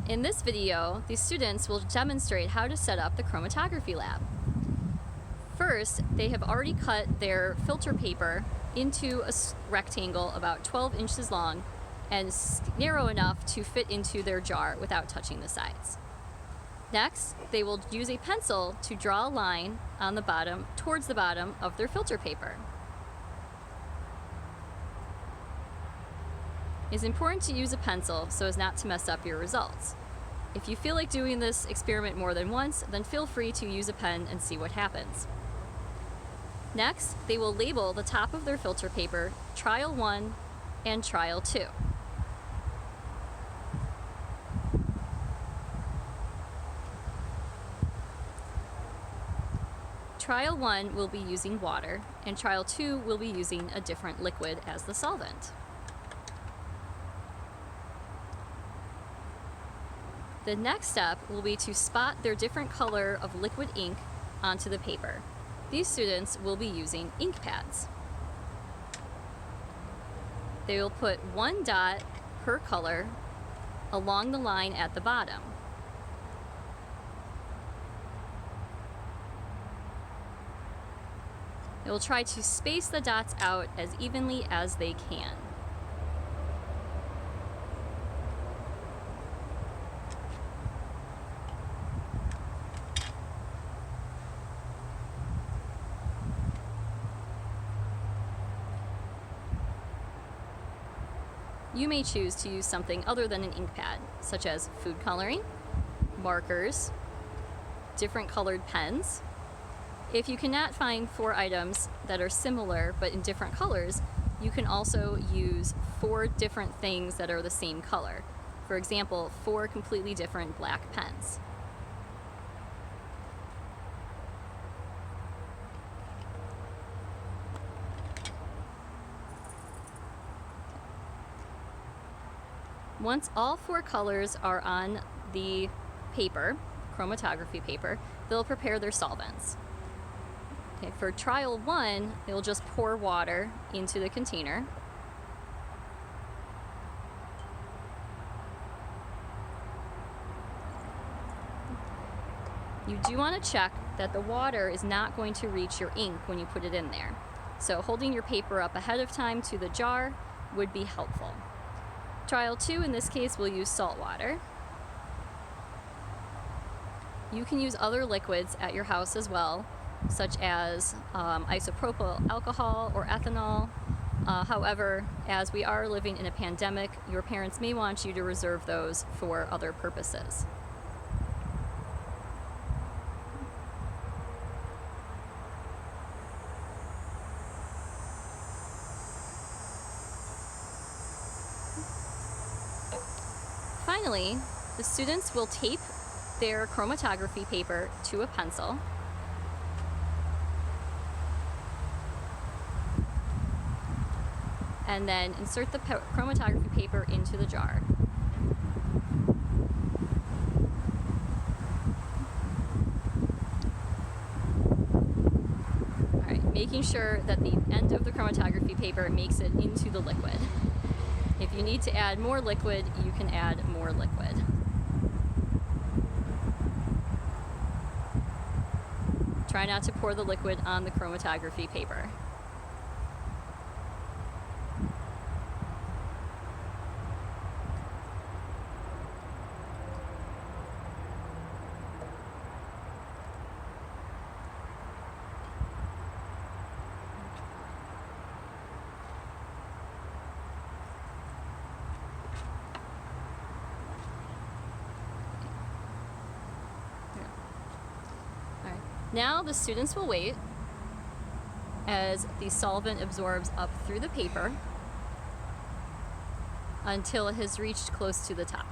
In this video, the students will demonstrate how to set up the chromatography lab. First, they have already cut their filter paper into a rectangle about 12 inches long and narrow enough to fit into their jar without touching the sides. Next, they will use a pencil to draw a line on the bottom towards the bottom of their filter paper. It's important to use a pencil so as not to mess up your results. If you feel like doing this experiment more than once, then feel free to use a pen and see what happens. Next, they will label the top of their filter paper Trial 1 and Trial 2. Trial 1 will be using water, and Trial 2 will be using a different liquid as the solvent. The next step will be to spot their different color of liquid ink onto the paper. These students will be using ink pads. They will put one dot per color along the line at the bottom. They will try to space the dots out as evenly as they can. You may choose to use something other than an ink pad, such as food coloring, markers, different colored pens. If you cannot find 4 items that are similar but in different colors, you can also use 4 different things that are the same color. For example, 4 completely different black pens. Once all 4 colors are on the paper, chromatography paper, they'll prepare their solvents. Okay, for Trial 1, they'll just pour water into the container. You do want to check that the water is not going to reach your ink when you put it in there. So holding your paper up ahead of time to the jar would be helpful. Trial 2, in this case, will use salt water. You can use other liquids at your house as well, such as isopropyl alcohol or ethanol. However, as we are living in a pandemic, your parents may want you to reserve those for other purposes. Finally, the students will tape their chromatography paper to a pencil. And then insert the chromatography paper into the jar. All right, making sure that the end of the chromatography paper makes it into the liquid. If you need to add more liquid, you can add more liquid. Try not to pour the liquid on the chromatography paper. Now the students will wait as the solvent absorbs up through the paper until it has reached close to the top.